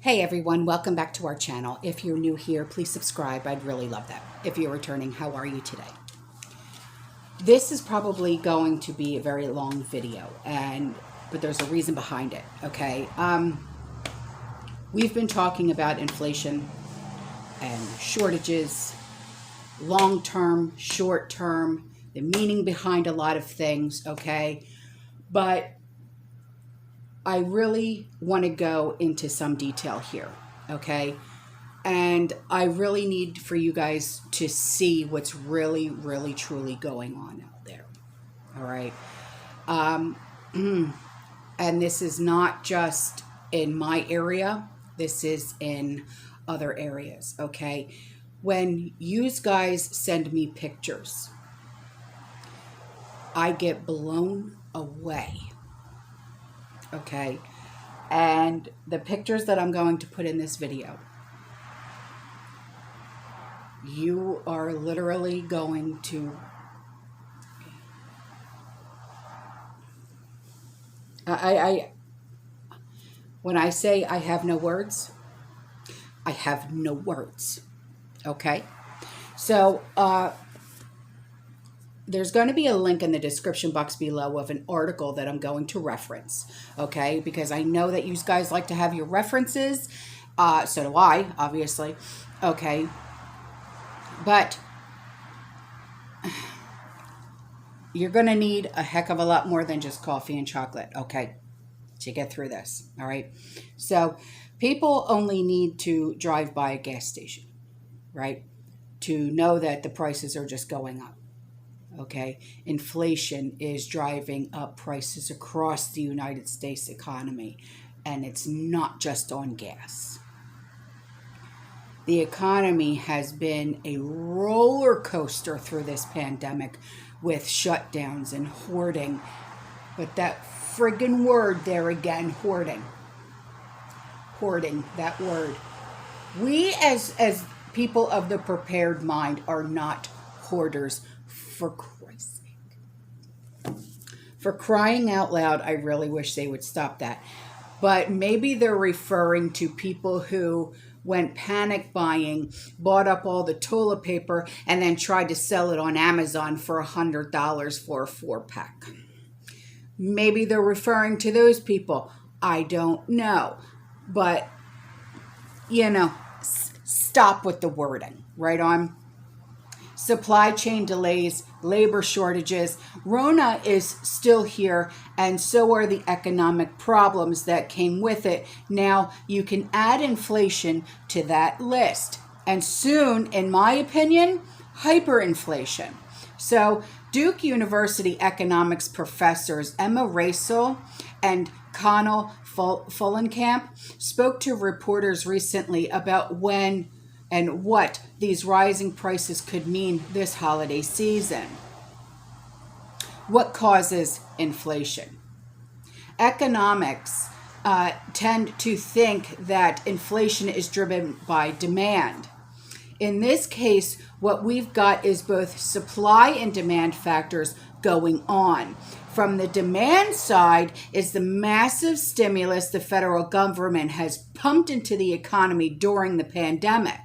Hey everyone, welcome back to our channel. If you're new here, please subscribe. I'd really love that. If you're returning, how are you today? This is probably going to be a very long video, but there's a reason behind it, okay? We've been talking about inflation and shortages, long-term, short-term, the meaning behind a lot of things, okay? But I really want to go into some detail here, okay? And I really need for you guys to see what's really, really, truly going on out there, all right? And this is not just in my area. This is in other areas, okay? When you guys send me pictures, I get blown away. Okay, and the pictures that I'm going to put in this video, you are literally going to, when I say I have no words, I have no words, okay? So, there's going to be a link in the description box below of an article that I'm going to reference, okay? Because I know that you guys like to have your references. So do I, obviously, okay? But you're going to need a heck of a lot more than just coffee and chocolate, okay, to get through this, all right? So people only need to drive by a gas station, right, to know that the prices are just going up. Okay, inflation is driving up prices across the United States economy, and it's not just on gas. The economy has been a roller coaster through this pandemic with shutdowns and hoarding. But that friggin' word there again, hoarding. Hoarding, that word. We as people of the prepared mind are not hoarders. For Christ's sake. For crying out loud, I really wish they would stop that. But maybe they're referring to people who went panic buying, bought up all the toilet paper, and then tried to sell it on Amazon for $100 for a 4-pack. Maybe they're referring to those people. I don't know. But, you know, stop with the wording, right on? Supply chain delays, labor shortages. Rona is still here, and so are the economic problems that came with it. Now, you can add inflation to that list. And soon, in my opinion, hyperinflation. So, Duke University economics professors Emma Raisel and Connell Fullenkamp spoke to reporters recently about when and what these rising prices could mean this holiday season. What causes inflation? Economics tend to think that inflation is driven by demand. In this case, what we've got is both supply and demand factors going on. From the demand side is the massive stimulus the federal government has pumped into the economy during the pandemic.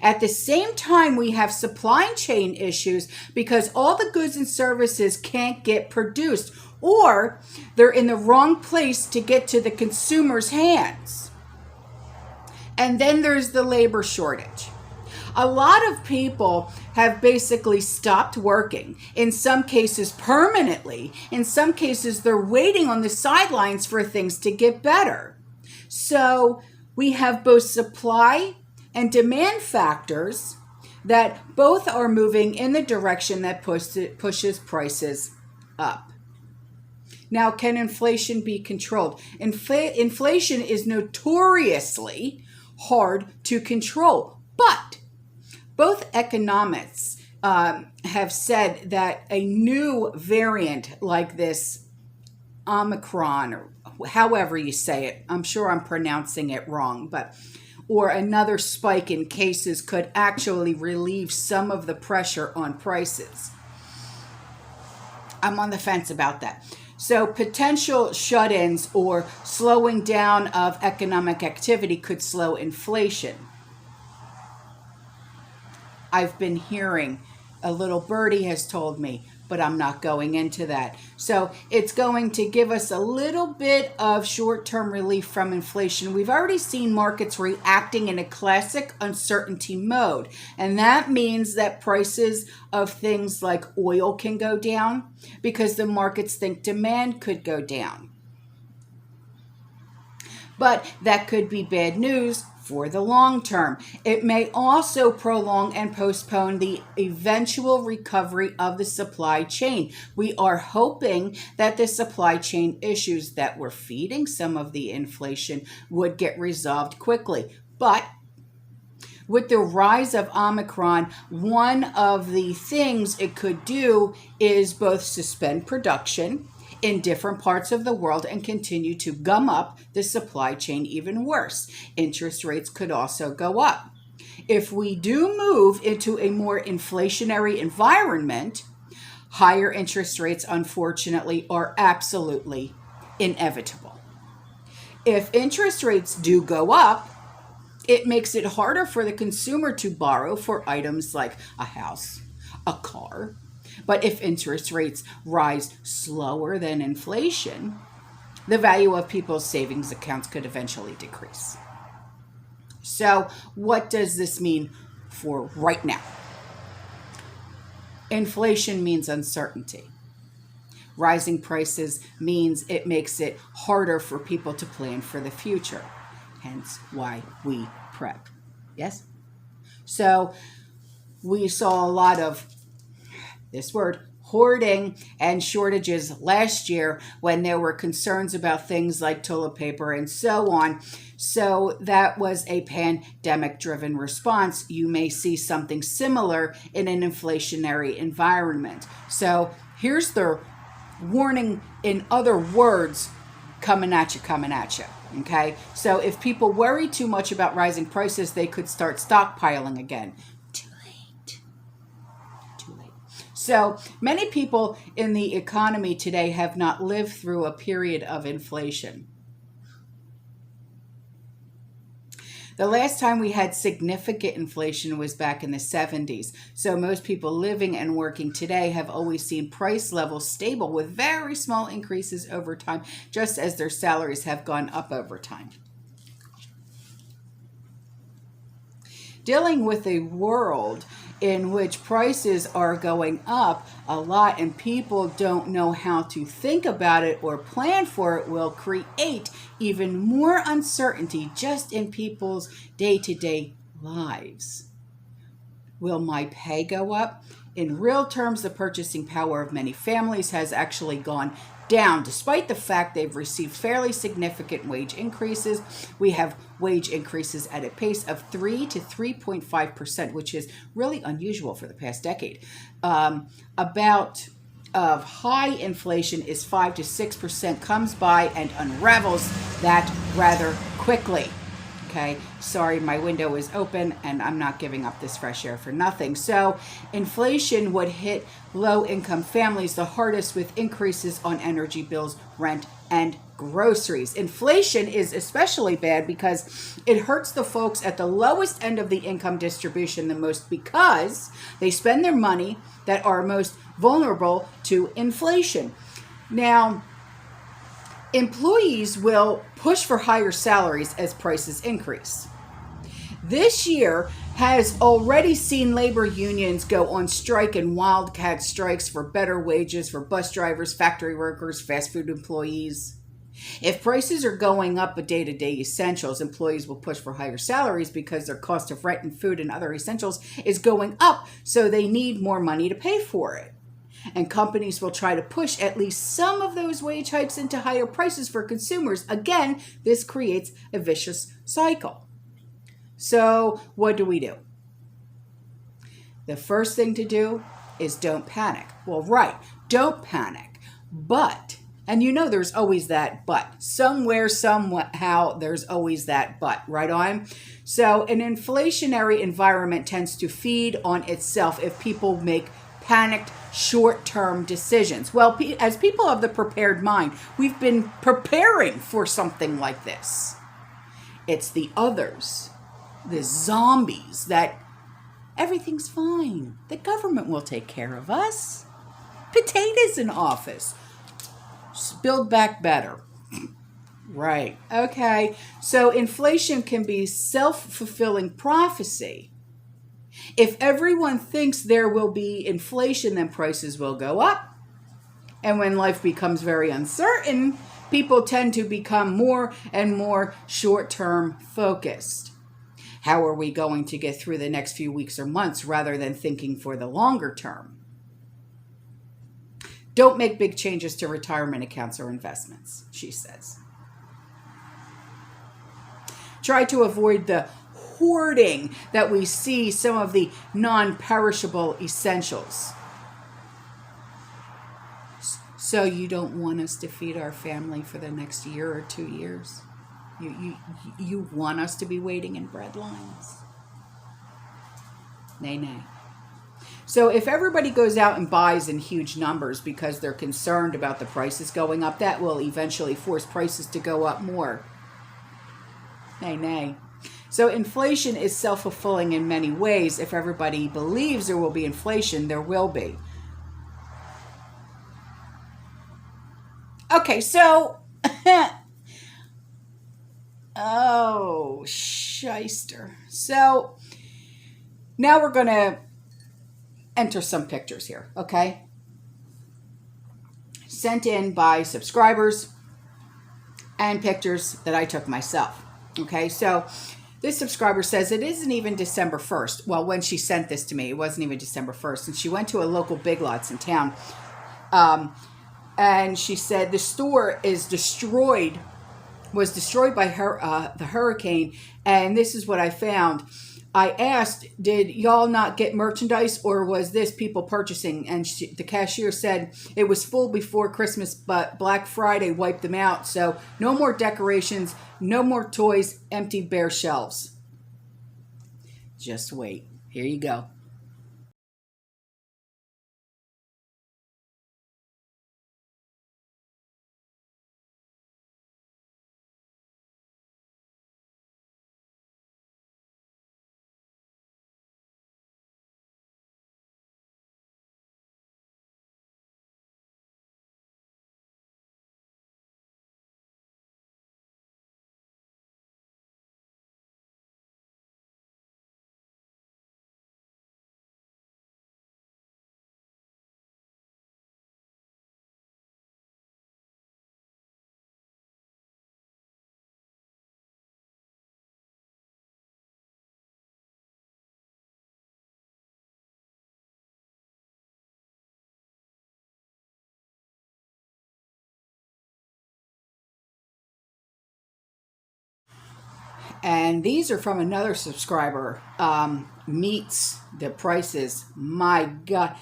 At the same time, we have supply chain issues because all the goods and services can't get produced, or they're in the wrong place to get to the consumer's hands. And then there's the labor shortage. A lot of people have basically stopped working, in some cases permanently. In some cases, they're waiting on the sidelines for things to get better. So we have both supply and demand factors that both are moving in the direction that pushes prices up. Now, can inflation be controlled? Inflation is notoriously hard to control, but both economists have said that a new variant like this Omicron, or however you say it, I'm sure I'm pronouncing it wrong, or another spike in cases could actually relieve some of the pressure on prices. I'm on the fence about that. So potential shut-ins or slowing down of economic activity could slow inflation. I've been hearing, a little birdie has told me, but I'm not going into that. So it's going to give us a little bit of short-term relief from inflation. We've already seen markets reacting in a classic uncertainty mode. And that means that prices of things like oil can go down because the markets think demand could go down. But that could be bad news for the long term. It may also prolong and postpone the eventual recovery of the supply chain. We are hoping that the supply chain issues that were feeding some of the inflation would get resolved quickly. But with the rise of Omicron, one of the things it could do is both suspend production in different parts of the world and continue to gum up the supply chain even worse. Interest rates could also go up. If we do move into a more inflationary environment, higher interest rates, unfortunately, are absolutely inevitable. If interest rates do go up, it makes it harder for the consumer to borrow for items like a house, a car. But if interest rates rise slower than inflation, the value of people's savings accounts could eventually decrease. So what does this mean for right now? Inflation means uncertainty. Rising prices means it makes it harder for people to plan for the future. Hence why we prep. Yes? So we saw a lot of this word, hoarding and shortages last year when there were concerns about things like toilet paper and so on. So that was a pandemic-driven response. You may see something similar in an inflationary environment. So here's the warning in other words coming at you. Okay? So if people worry too much about rising prices, they could start stockpiling again. So many people in the economy today have not lived through a period of inflation. The last time we had significant inflation was back in the 70s. So most people living and working today have always seen price levels stable with very small increases over time, just as their salaries have gone up over time. Dealing with a world in which prices are going up a lot and people don't know how to think about it or plan for it will create even more uncertainty just in people's day-to-day lives. Will my pay go up? In real terms, the purchasing power of many families has actually gone down, despite the fact they've received fairly significant wage increases. We have wage increases at a pace of 3 to 3.5%, which is really unusual for the past decade. About of high inflation is 5 to 6%, comes by and unravels that rather quickly. Okay, sorry, my window is open and I'm not giving up this fresh air for nothing. So inflation would hit low-income families the hardest with increases on energy bills, rent, and groceries. Inflation is especially bad because it hurts the folks at the lowest end of the income distribution the most because they spend their money that are most vulnerable to inflation. Now, employees will push for higher salaries as prices increase. This year has already seen labor unions go on strike and wildcat strikes for better wages for bus drivers, factory workers, fast food employees. If prices are going up with day-to-day essentials, employees will push for higher salaries because their cost of rent and food and other essentials is going up, so they need more money to pay for it. And companies will try to push at least some of those wage hikes into higher prices for consumers. Again, this creates a vicious cycle. So what do? The first thing to do is don't panic. Well, right, don't panic. But, and you know there's always that but. Somewhere, somehow, there's always that but, right on? So an inflationary environment tends to feed on itself if people make panicked short-term decisions. Well, as people of the prepared mind, we've been preparing for something like this. It's the others, the zombies, that everything's fine. The government will take care of us. Potatoes in office. Build back better. Right. Okay. So inflation can be self-fulfilling prophecy. If everyone thinks there will be inflation, then prices will go up. And when life becomes very uncertain, people tend to become more and more short-term focused. How are we going to get through the next few weeks or months rather than thinking for the longer term? Don't make big changes to retirement accounts or investments, she says. Try to avoid the hoarding that we see some of the non-perishable essentials. So you don't want us to feed our family for the next year or 2 years? You want us to be waiting in bread lines? Nay, nay. So if everybody goes out and buys in huge numbers because they're concerned about the prices going up, that will eventually force prices to go up more. Nay, nay. So inflation is self-fulfilling in many ways. If everybody believes there will be inflation, there will be. Okay, so... oh, shyster. So now we're going to enter some pictures here, okay? Sent in by subscribers and pictures that I took myself. Okay, so this subscriber says it isn't even December 1st. Well, when she sent this to me, it wasn't even December 1st. And she went to a local Big Lots in town. And she said the store is was destroyed by the hurricane. And this is what I found. I asked, did y'all not get merchandise, or was this people purchasing? And the cashier said it was full before Christmas, but Black Friday wiped them out. So no more decorations, no more toys, empty bare shelves. Just wait. Here you go. And these are from another subscriber. Meets the prices. My God.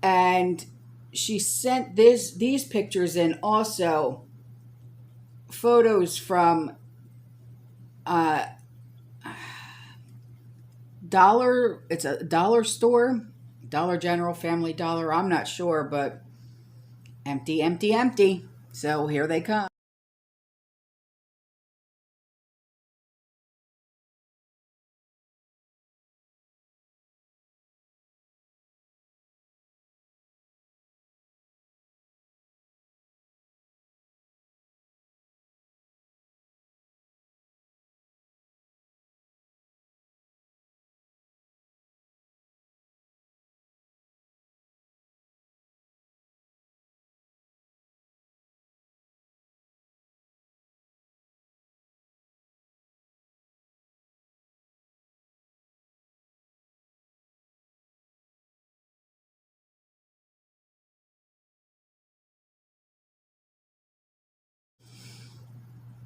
And she sent these pictures and also photos from it's a dollar store, Dollar General, Family Dollar, I'm not sure, but empty, empty, empty. So here they come.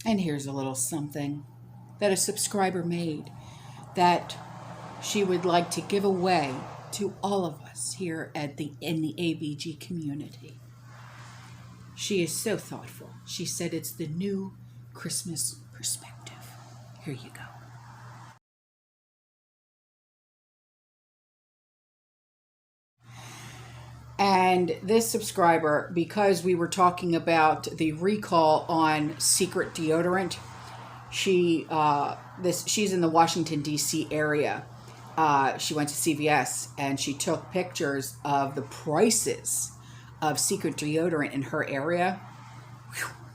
And here's a little something that a subscriber made that she would like to give away to all of us here in the ABG community. She is so thoughtful. She said it's the new Christmas perspective. Here you go. And this subscriber, because we were talking about the recall on Secret deodorant, she's in the Washington D.C. area. She went to CVS and she took pictures of the prices of Secret deodorant in her area.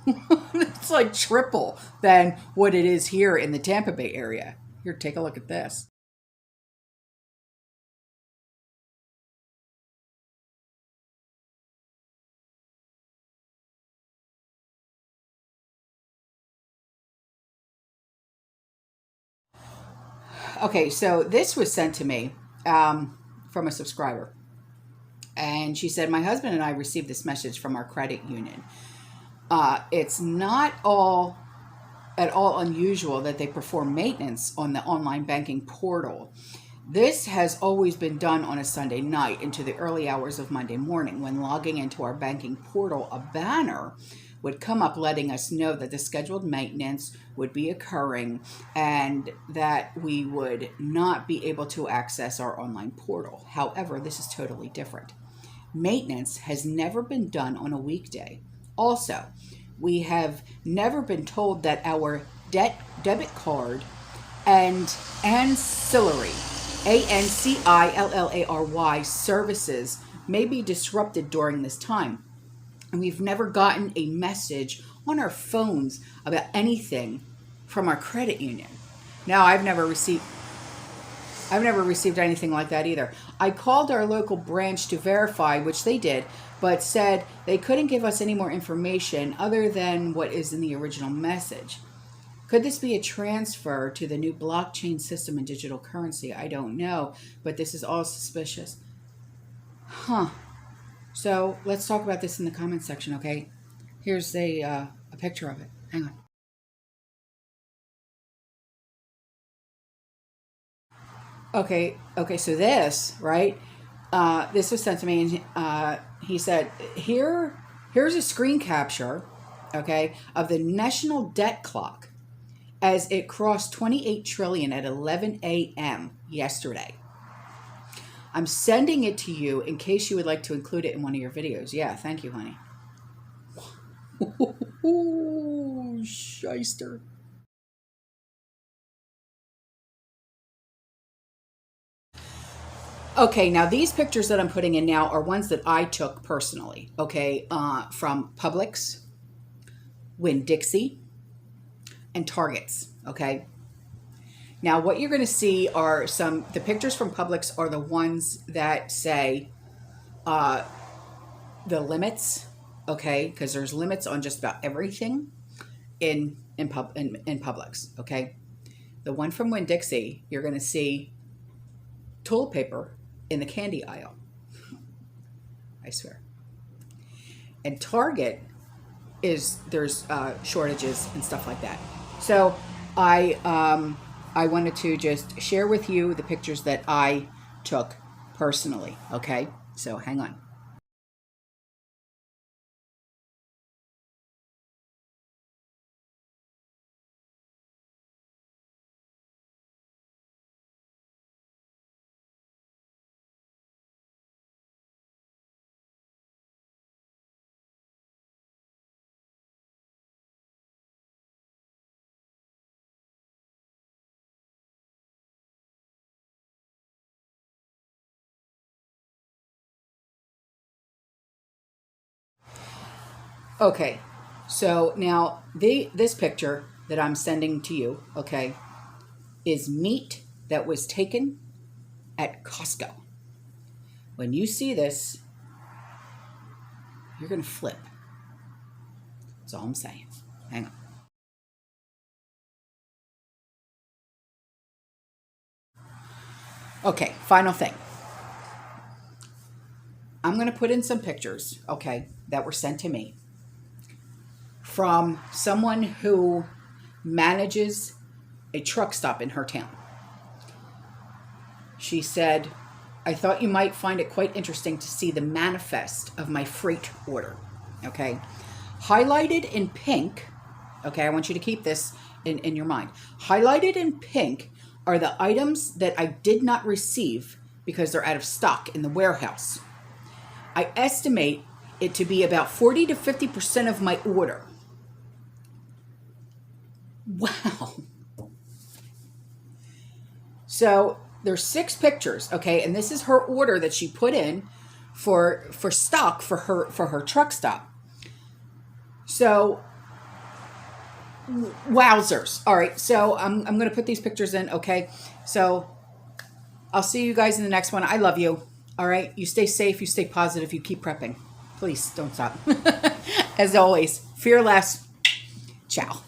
It's like triple than what it is here in the Tampa Bay area. Here, take a look at this. Okay, so this was sent to me from a subscriber. And she said, my husband and I received this message from our credit union. It's not at all unusual that they perform maintenance on the online banking portal. This has always been done on a Sunday night into the early hours of Monday morning. When logging into our banking portal, a banner would come up letting us know that the scheduled maintenance would be occurring and that we would not be able to access our online portal. However, this is totally different. Maintenance has never been done on a weekday. Also, we have never been told that our debit card and ancillary, ANCILLARY services may be disrupted during this time. And we've never gotten a message on our phones about anything from our credit union. Now, I've never received anything like that either. I called our local branch to verify, which they did, but said they couldn't give us any more information other than what is in the original message. Could this be a transfer to the new blockchain system and digital currency? I don't know, but this is all suspicious. Huh. So let's talk about this in the comments section, okay? Here's a picture of it. Hang on. Okay, so this, right? This was sent to me, and he said, here's a screen capture, okay, of the national debt clock as it crossed 28 trillion at 11 a.m. yesterday. I'm sending it to you in case you would like to include it in one of your videos. Yeah, thank you, honey. Ooh, shyster. Okay, now these pictures that I'm putting in now are ones that I took personally, okay, from Publix, Winn-Dixie, and Targets, okay? Now, what you're going to see are the pictures from Publix are the ones that say the limits, okay? Because there's limits on just about everything in Publix, okay? The one from Winn-Dixie, you're going to see toilet paper in the candy aisle. I swear. And Target there's shortages and stuff like that. So I wanted to just share with you the pictures that I took personally, okay? So hang on. Okay, so now this picture that I'm sending to you, okay, is meat that was taken at Costco. When you see this, you're going to flip. That's all I'm saying. Hang on. Okay, final thing. I'm going to put in some pictures, okay, that were sent to me from someone who manages a truck stop in her town. She said, I thought you might find it quite interesting to see the manifest of my freight order, okay? Highlighted in pink, okay, I want you to keep this in your mind. Highlighted in pink are the items that I did not receive because they're out of stock in the warehouse. I estimate it to be about 40 to 50% of my order. Wow. So there's 6 pictures, okay, and this is her order that she put in for stock for her truck stop. So wowzers. All right, so I'm going to put these pictures in, okay? So I'll see you guys in the next one. I love you. All right, you stay safe, you stay positive, you keep prepping. Please don't stop. As always, fear less. Ciao.